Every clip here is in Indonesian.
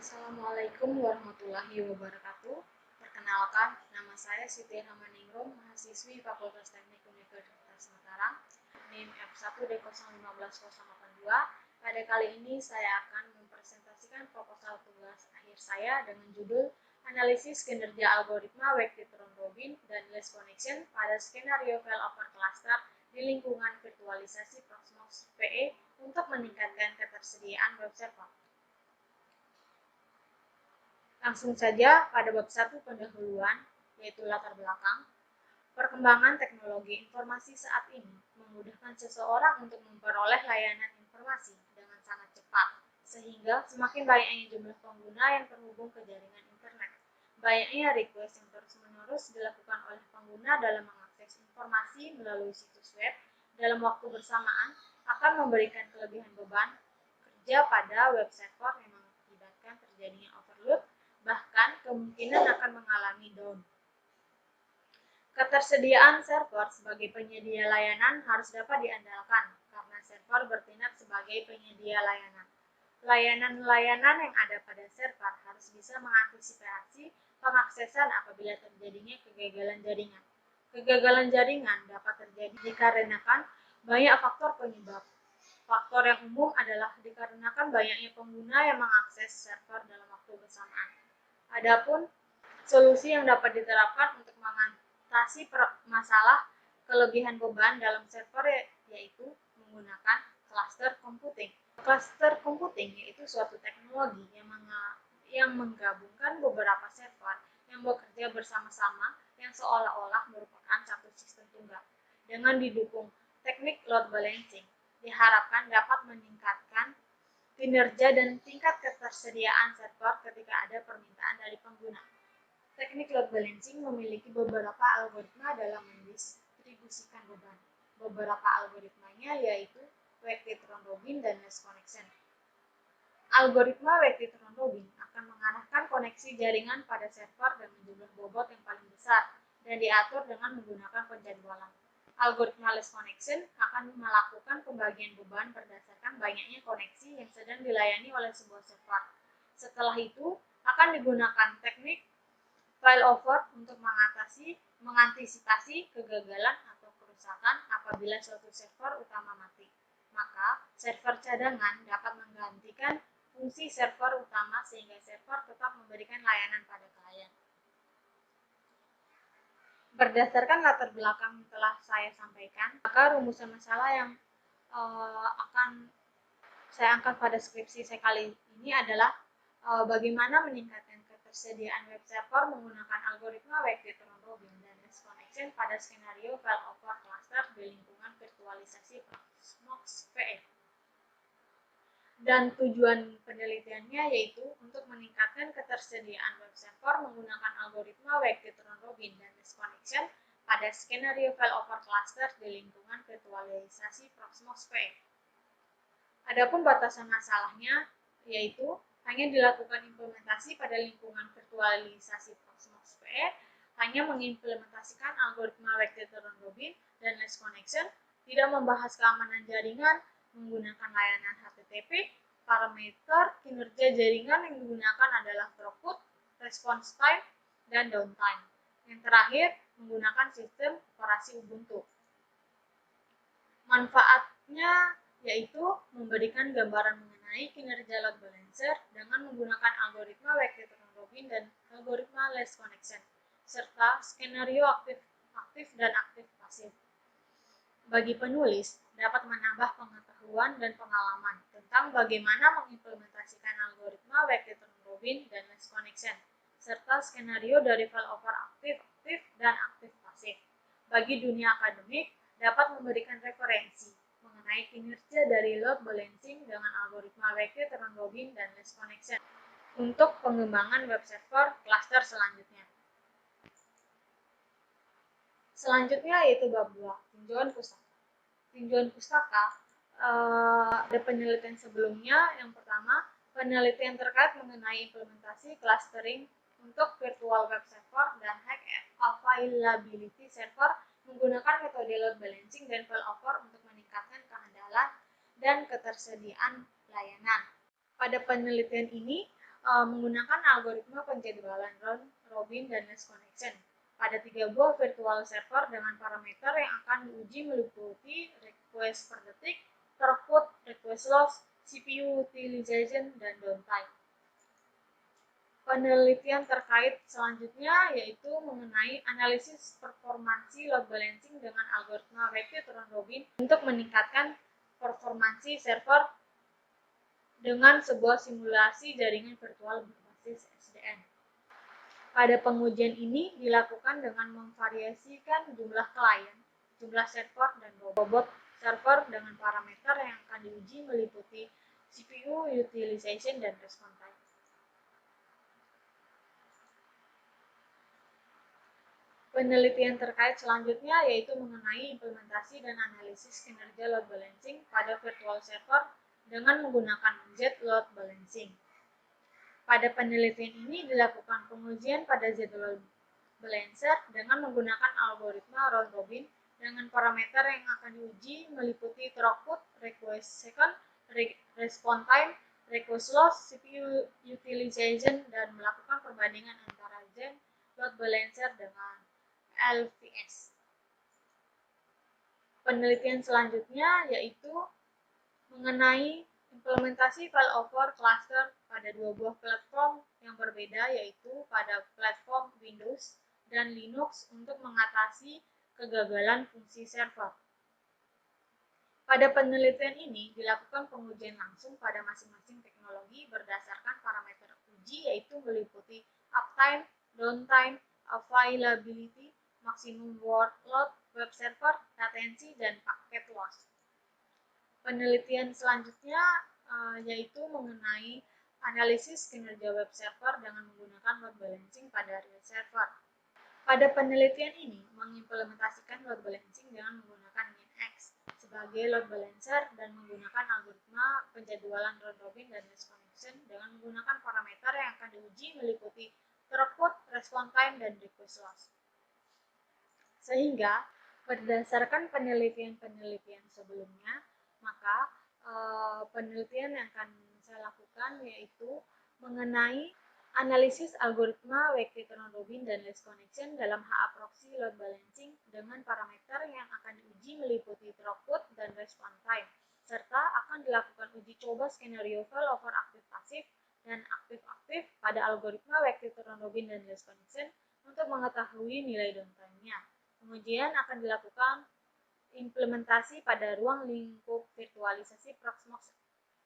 Assalamualaikum warahmatullahi wabarakatuh. Perkenalkan, nama saya Siti Rahmaningrum, mahasiswi Fakultas Teknik Universitas Mataram, NIM F1D015082. Pada kali ini saya akan mempresentasikan proposal tugas akhir saya dengan judul Analisis Kinerja Algoritma Wake-Titron Robin dan Less Connection pada Skenario Failover Cluster di lingkungan virtualisasi Proxmox PE untuk meningkatkan ketersediaan web server. Langsung saja pada bab 1 pendahuluan, yaitu latar belakang. Perkembangan teknologi informasi saat ini memudahkan seseorang untuk memperoleh layanan informasi dengan sangat cepat, sehingga semakin banyaknya jumlah pengguna yang terhubung ke jaringan internet. Banyaknya request yang terus-menerus dilakukan oleh pengguna dalam mengakses informasi melalui situs web dalam waktu bersamaan akan memberikan kelebihan beban kerja pada web server yang mengakibatkan terjadinya overload, bahkan kemungkinan akan mengalami down. Ketersediaan server sebagai penyedia layanan harus dapat diandalkan karena server bertindak sebagai penyedia layanan. Layanan-layanan yang ada pada server harus bisa mengantisipasi pengaksesan apabila terjadinya kegagalan jaringan. Kegagalan jaringan dapat terjadi dikarenakan banyak faktor penyebab. Faktor yang umum adalah dikarenakan banyaknya pengguna yang mengakses server dalam waktu bersamaan. Adapun solusi yang dapat diterapkan untuk mengatasi masalah kelebihan beban dalam server yaitu menggunakan cluster computing. Cluster computing yaitu suatu teknologi yang menggabungkan beberapa server yang bekerja bersama-sama yang seolah-olah merupakan satu sistem tunggal. Dengan didukung teknik load balancing, diharapkan dapat meningkatkan kinerja dan tingkat ketersediaan server ketika ada permintaan dari pengguna. Teknik load balancing memiliki beberapa algoritma dalam mendistribusikan beban. Beberapa algoritmanya yaitu Wake-Titron Robin dan Less Connection. Algoritma Wake-Titron Robin akan mengarahkan koneksi jaringan pada server dengan jumlah bobot yang paling besar dan diatur dengan menggunakan penjadwalan. Algoritma Less Connection akan melakukan pembagian beban berdasarkan banyaknya koneksi yang sedang dilayani oleh sebuah server. Setelah itu, akan digunakan teknik failover untuk mengantisipasi kegagalan atau kerusakan apabila suatu server utama mati. Maka, server cadangan dapat menggantikan fungsi server utama sehingga server tetap memberikan layanan pada klien. Berdasarkan latar belakang yang telah saya sampaikan, maka rumusan masalah yang akan saya angkat pada skripsi saya kali ini adalah bagaimana meningkatkan ketersediaan web server menggunakan algoritma Wake-Titron Robin dan Less Connection pada skenario failover cluster di lingkungan virtualisasi Proxmox PE. Dan tujuan penelitiannya yaitu untuk meningkatkan ketersediaan web server menggunakan algoritma Wake-Titron Robin dan Less Connection pada skenario failover cluster di lingkungan virtualisasi Proxmox PE. Adapun batasan masalahnya yaitu hanya dilakukan implementasi pada lingkungan virtualisasi Proxmox PE, hanya mengimplementasikan algoritma Wake-Titron Robin dan Less Connection, tidak membahas keamanan jaringan, menggunakan layanan HTTP, parameter kinerja jaringan yang digunakan adalah throughput, response time, dan downtime. Yang terakhir, menggunakan sistem operasi Ubuntu. Manfaatnya yaitu memberikan gambaran mengenai kinerja load balancer dengan menggunakan algoritma Wake-Titron Robin dan algoritma Less Connection, serta skenario aktif dan aktif pasif. Bagi penulis, dapat menambah pengetahuan dan pengalaman tentang bagaimana mengimplementasikan algoritma Wake-Titron Robin dan Less Connection, serta skenario dari failover aktif dan aktif pasif. Bagi dunia akademik, dapat memberikan referensi mengenai kinerja dari load balancing dengan algoritma Wake-Titron Robin dan Less Connection untuk pengembangan web server cluster selanjutnya. Selanjutnya yaitu bab 2, tinjauan pustaka. Tinjauan pustaka ada penelitian sebelumnya. Yang pertama, penelitian terkait mengenai implementasi clustering untuk virtual web server dan high availability server menggunakan metode load balancing dan failover untuk meningkatkan keandalan dan ketersediaan layanan. Pada penelitian ini, menggunakan algoritma penjadwalan round robin dan list connection pada 3 buah virtual server dengan parameter yang akan diuji meliputi request per detik, throughput, request loss, CPU utilization, dan downtime. Penelitian terkait selanjutnya yaitu mengenai analisis performansi load balancing dengan algoritma repeat round robin untuk meningkatkan performansi server dengan sebuah simulasi jaringan virtual berbasis SDN. Pada pengujian ini dilakukan dengan memvariasikan jumlah klien, jumlah server, dan bobot server dengan parameter yang akan diuji meliputi CPU utilization dan response time. Penelitian terkait selanjutnya yaitu mengenai implementasi dan analisis kinerja load balancing pada virtual server dengan menggunakan Z-load balancing. Pada penelitian ini dilakukan pengujian pada Z-load balancer dengan menggunakan algoritma round robin dengan parameter yang akan diuji meliputi throughput, request second, response time, request loss, CPU utilization, dan melakukan perbandingan antara Z-load balancer dengan LVS. Penelitian selanjutnya yaitu mengenai implementasi failover cluster pada 2 buah platform yang berbeda yaitu pada platform Windows dan Linux untuk mengatasi kegagalan fungsi server. Pada penelitian ini dilakukan pengujian langsung pada masing-masing teknologi berdasarkan parameter uji yaitu meliputi uptime, downtime, availability, maximum workload, web server, latency, dan packet loss. Penelitian selanjutnya yaitu mengenai analisis kinerja web server dengan menggunakan load balancing pada real server. Pada penelitian ini mengimplementasikan load balancing dengan menggunakan MinX sebagai load balancer dan menggunakan algoritma penjadwalan round robin dan list connection dengan menggunakan parameter yang akan diuji meliputi throughput, response time, dan request loss. Sehingga berdasarkan penelitian-penelitian sebelumnya, maka penelitian yang akan saya lakukan yaitu mengenai analisis algoritma weekly round robin dan list connection dalam HA proxy load balancing dengan parameter yang akan diuji meliputi throughput dan response time, serta akan dilakukan uji coba skenario failover aktif-pasif dan aktif-aktif pada algoritma weekly round robin dan list connection untuk mengetahui nilai downtime-nya. Kemudian akan dilakukan implementasi pada ruang lingkup virtualisasi Proxmox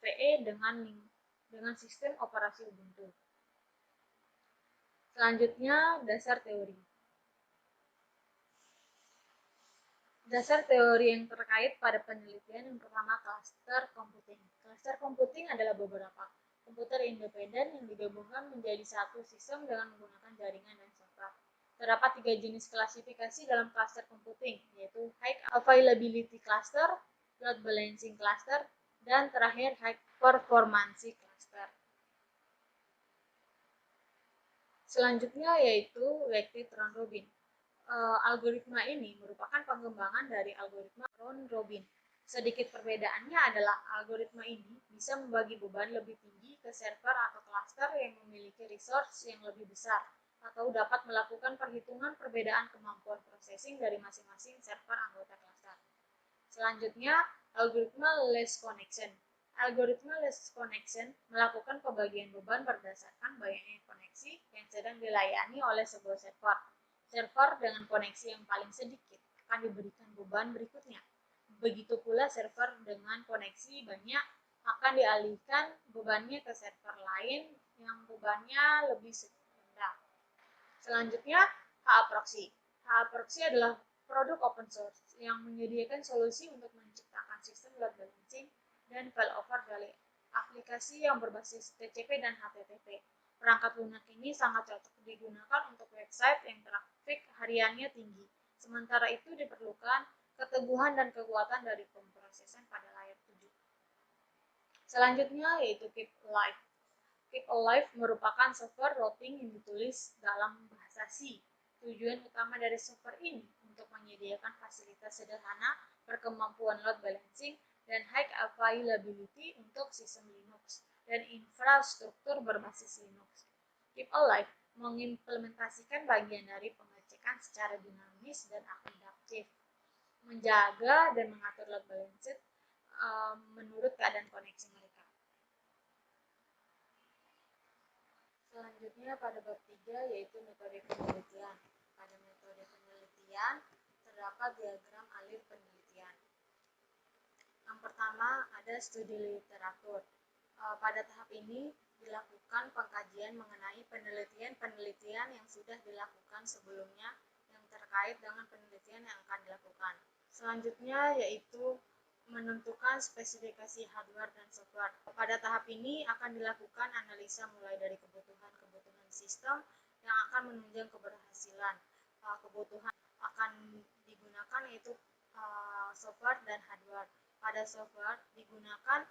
VE dengan sistem operasi Ubuntu. Selanjutnya, dasar teori. Dasar teori yang terkait pada penelitian yang pertama cluster computing. Cluster computing adalah beberapa komputer independen yang digabungkan menjadi satu sistem dengan menggunakan jaringan dan software. Terdapat 3 jenis klasifikasi dalam cluster computing, yaitu high availability cluster, load balancing cluster, dan terakhir high performance cluster. Selanjutnya yaitu weekly round robin. Algoritma ini merupakan pengembangan dari algoritma round robin. Sedikit perbedaannya adalah algoritma ini bisa membagi beban lebih tinggi ke server atau cluster yang memiliki resource yang lebih besar, atau dapat melakukan perhitungan perbedaan kemampuan processing dari masing-masing server anggota cluster. Selanjutnya, algoritma list connection. Algoritma list connection melakukan pembagian beban berdasarkan banyaknya koneksi yang sedang dilayani oleh sebuah server. Server dengan koneksi yang paling sedikit akan diberikan beban berikutnya. Begitu pula server dengan koneksi banyak akan dialihkan bebannya ke server lain yang bebannya lebih rendah. Selanjutnya, HA proxy. HA proxy adalah produk open source yang menyediakan solusi untuk menciptakan sistem load balancing dan failover dari aplikasi yang berbasis TCP dan HTTP. Perangkat lunak ini sangat cocok digunakan untuk website yang trafik hariannya tinggi. Sementara itu diperlukan keteguhan dan kekuatan dari pemrosesan pada layar 7. Selanjutnya yaitu Keep Alive. Keep Alive merupakan software routing yang ditulis dalam bahasa C. Tujuan utama dari software ini untuk menyediakan fasilitas sederhana, berkemampuan load balancing, dan high availability untuk sistem Linux. dan infrastruktur berbasis Linux. Keep Alive mengimplementasikan bagian dari pengecekan secara dinamis dan adaptif, menjaga dan mengatur load balancer menurut keadaan koneksi mereka. Selanjutnya pada bab 3 yaitu metode penelitian. Pada metode penelitian terdapat diagram alir penelitian. Yang pertama ada studi literatur. Pada tahap ini dilakukan pengkajian mengenai penelitian-penelitian yang sudah dilakukan sebelumnya yang terkait dengan penelitian yang akan dilakukan. Selanjutnya yaitu menentukan spesifikasi hardware dan software. Pada tahap ini akan dilakukan analisa mulai dari kebutuhan sistem yang akan menunjang keberhasilan. Kebutuhan akan digunakan yaitu software dan hardware. Pada software digunakan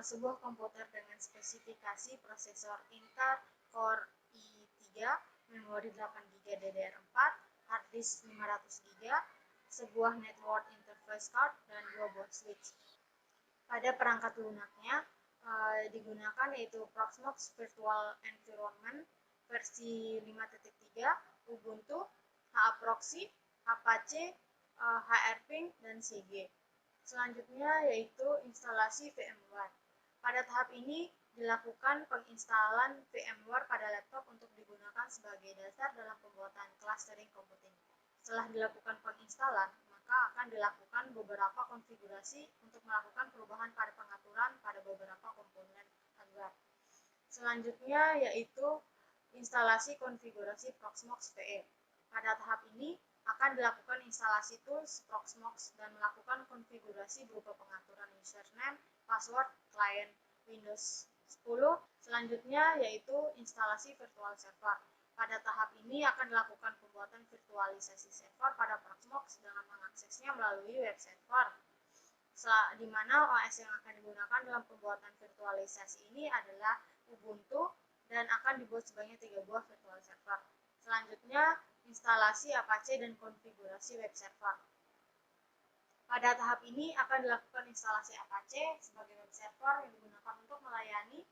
sebuah komputer dengan spesifikasi prosesor Intel Core i3, memori 8GB DDR4, hard disk 500GB, sebuah network interface card, dan 2 buah switch. Pada perangkat lunaknya digunakan yaitu Proxmox Virtual Environment versi 5.3, Ubuntu, HAProxy, Apache, HRPing, dan CG. Selanjutnya yaitu instalasi VMware. Pada tahap ini dilakukan penginstalan VMware pada laptop untuk digunakan sebagai dasar dalam pembuatan clustering computing. Setelah dilakukan penginstalan, maka akan dilakukan beberapa konfigurasi untuk melakukan perubahan pada pengaturan pada beberapa komponen hardware. Selanjutnya yaitu instalasi konfigurasi Proxmox VE. Pada tahap ini akan dilakukan instalasi tools Proxmox dan melakukan konfigurasi berupa pengaturan username, password, client Windows 10. Selanjutnya yaitu instalasi virtual server. Pada tahap ini akan dilakukan pembuatan virtualisasi server pada Proxmox dengan mengaksesnya melalui web server, di mana OS yang akan digunakan dalam pembuatan virtualisasi ini adalah Ubuntu dan akan dibuat sebanyak 3 buah virtual server. Selanjutnya, instalasi Apache dan konfigurasi web server. Pada tahap ini akan dilakukan instalasi Apache sebagai web server yang digunakan untuk melayani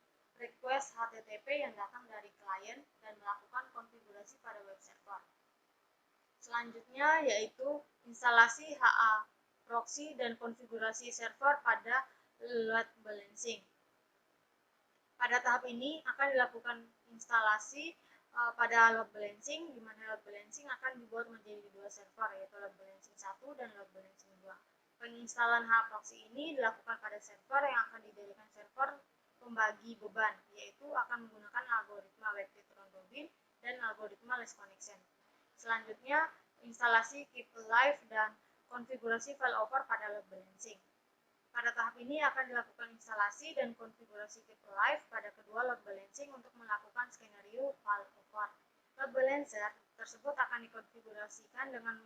request HTTP yang datang dari klien dan melakukan konfigurasi pada web server. Selanjutnya yaitu instalasi HAProxy dan konfigurasi server pada load balancing. Pada tahap ini akan dilakukan instalasi pada load balancing, di mana load balancing akan dibuat menjadi 2 server, yaitu load balancing 1 dan load balancing 2. Penginstalan HAProxy ini dilakukan pada server yang akan dijadikan server pembagi beban, yaitu akan menggunakan algoritma Webkit Round Robin dan algoritma Last Connection. Selanjutnya, instalasi Keep Alive dan konfigurasi failover pada load balancing. Pada tahap ini akan dilakukan instalasi dan konfigurasi Keep Alive pada kedua load balancing untuk melakukan skenario failover. Load balancer tersebut akan dikonfigurasikan dengan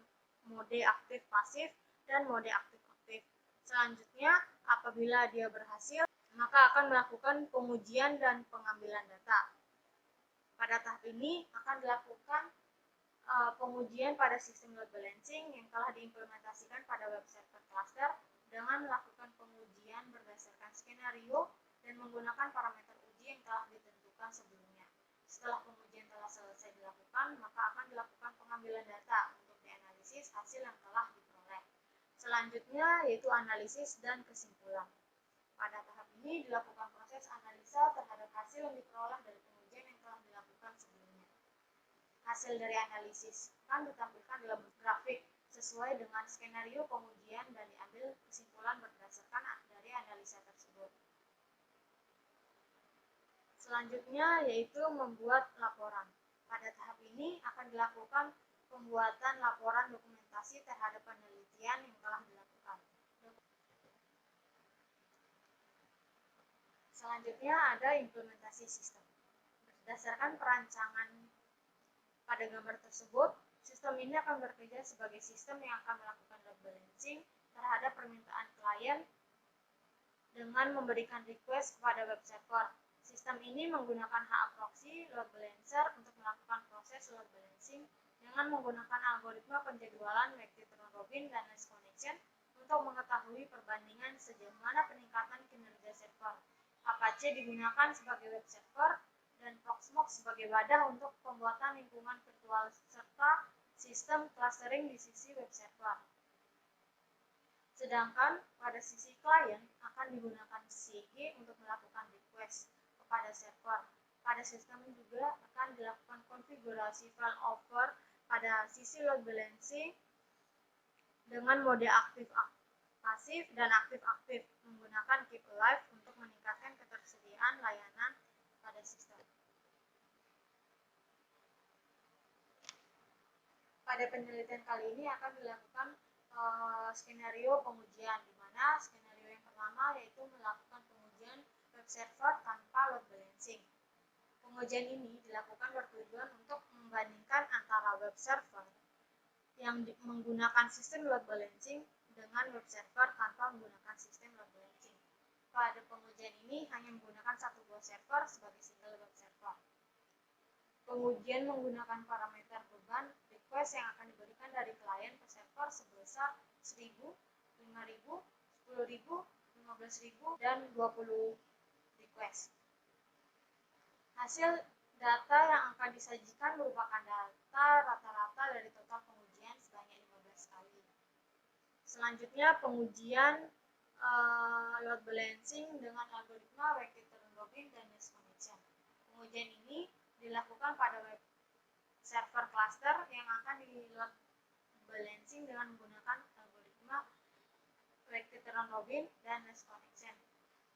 mode aktif pasif dan mode aktif-aktif. Selanjutnya, apabila dia berhasil, maka akan melakukan pengujian dan pengambilan data. Pada tahap ini akan dilakukan pengujian pada sistem load balancing yang telah diimplementasikan pada web server cluster dengan melakukan pengujian berdasarkan skenario dan menggunakan parameter uji yang telah ditentukan sebelumnya. Setelah pengujian telah selesai dilakukan, maka akan dilakukan pengambilan data untuk dianalisis hasil yang telah diperoleh. Selanjutnya yaitu analisis dan kesimpulan. Pada tahap ini dilakukan proses analisa terhadap hasil yang diperoleh dari pengujian yang telah dilakukan sebelumnya. Hasil dari analisis akan ditampilkan dalam grafik sesuai dengan skenario pengujian dan diambil kesimpulan berdasarkan dari analisa tersebut. Selanjutnya yaitu membuat laporan. Pada tahap ini akan dilakukan pembuatan laporan dokumentasi terhadap penelitian yang telah dilakukan. Selanjutnya ada implementasi sistem. Berdasarkan perancangan pada gambar tersebut, sistem ini akan bekerja sebagai sistem yang akan melakukan load balancing terhadap permintaan klien dengan memberikan request kepada web server. Sistem ini menggunakan HAProxy load balancer untuk melakukan proses load balancing dengan menggunakan algoritma penjadwalan Webkit Round Robin dan Last Connection untuk mengetahui perbandingan sejauh mana peningkatan kinerja server. Apache digunakan sebagai web server, dan Proxmox sebagai wadah untuk pembuatan lingkungan virtual serta sistem clustering di sisi web server. Sedangkan pada sisi klien akan digunakan CG untuk melakukan request kepada server. Pada sistem juga akan dilakukan konfigurasi failover pada sisi load balancing dengan mode aktif-pasif dan aktif-aktif menggunakan keep alive untuk meningkatkan ketersediaan layanan pada sistem. Pada penelitian kali ini akan dilakukan skenario pengujian, di mana skenario yang pertama yaitu melakukan pengujian web server tanpa load balancing. Pengujian ini dilakukan bertujuan untuk membandingkan antara web server yang menggunakan sistem load balancing dengan web server tanpa menggunakan sistem load balancing. Pada pengujian ini hanya menggunakan satu buah server sebagai single web server. Pengujian menggunakan parameter beban request yang akan diberikan dari klien ke server sebesar 1000, 5000, 10.000, 15.000, dan 20 request. Hasil data yang akan disajikan merupakan data rata-rata dari total pengujian sebanyak 15 kali. Selanjutnya pengujian load balancing dengan algoritma Wake-Keter-Robin dan Nest Connection. Pengujian ini dilakukan pada web server cluster yang akan di load balancing dengan menggunakan algoritma Wake-Keter-Robin dan Nest Connection.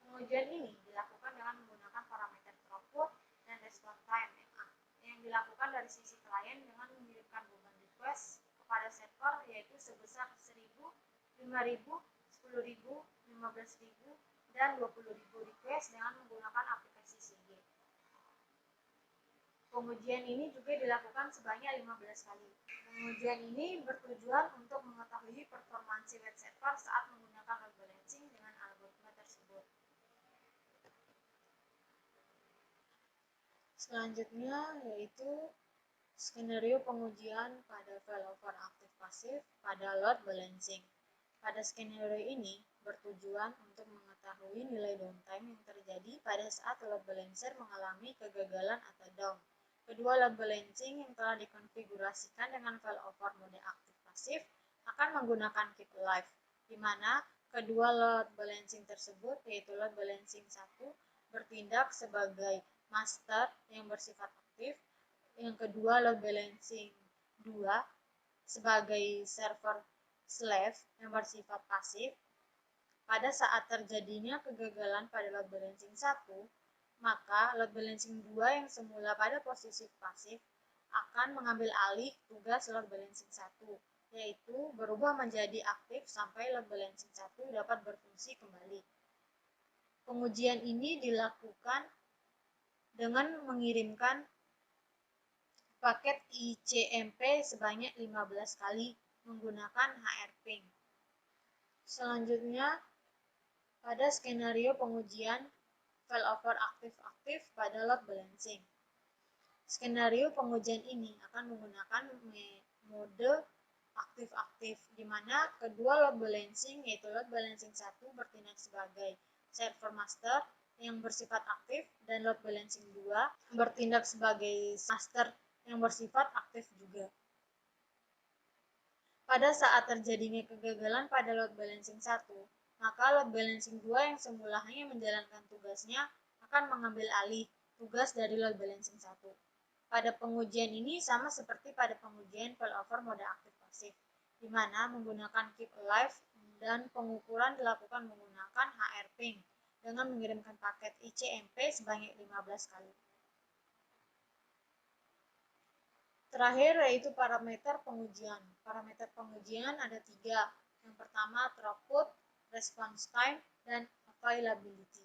Pengujian ini dilakukan dengan menggunakan parameter throughput dan response time yang dilakukan dari sisi klien dengan mengirimkan beban request kepada server yaitu sebesar 1000, 5000, 10.000, 15.000, dan 20.000 request dengan menggunakan aplikasi CG. Pengujian ini juga dilakukan sebanyak 15 kali. Pengujian ini bertujuan untuk mengetahui performansi web server saat menggunakan load balancing dengan algoritma tersebut. Selanjutnya yaitu skenario pengujian pada failover aktif pasif pada load balancing. Pada skenario ini bertujuan untuk mengetahui nilai downtime yang terjadi pada saat load balancer mengalami kegagalan atau down. Kedua load balancing yang telah dikonfigurasikan dengan failover mode aktif pasif akan menggunakan keep alive, di mana kedua load balancing tersebut yaitu load balancing 1 bertindak sebagai master yang bersifat aktif, yang kedua load balancing 2 sebagai server slave yang bersifat pasif. Pada saat terjadinya kegagalan pada load balancing 1, maka load balancing 2 yang semula pada posisi pasif akan mengambil alih tugas load balancing 1, yaitu berubah menjadi aktif sampai load balancing 1 dapat berfungsi kembali. Pengujian ini dilakukan dengan mengirimkan paket ICMP sebanyak 15 kali menggunakan HRPing. Selanjutnya, pada skenario pengujian failover aktif-aktif pada load balancing. Skenario pengujian ini akan menggunakan mode aktif-aktif, di mana kedua load balancing yaitu load balancing 1 bertindak sebagai server master yang bersifat aktif dan load balancing 2 bertindak sebagai master yang bersifat aktif juga. Pada saat terjadinya kegagalan pada load balancing 1, maka load balancing 2 yang semula hanya menjalankan tugasnya akan mengambil alih tugas dari load balancing 1. Pada pengujian ini sama seperti pada pengujian failover mode aktif pasif, di mana menggunakan keep alive dan pengukuran dilakukan menggunakan HRPing dengan mengirimkan paket ICMP sebanyak 15 kali. Terakhir yaitu parameter pengujian. Parameter pengujian ada 3. Yang pertama throughput, response time, dan availability.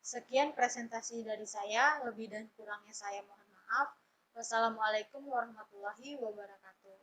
Sekian presentasi dari saya, lebih dan kurangnya saya mohon maaf. Wassalamualaikum warahmatullahi wabarakatuh.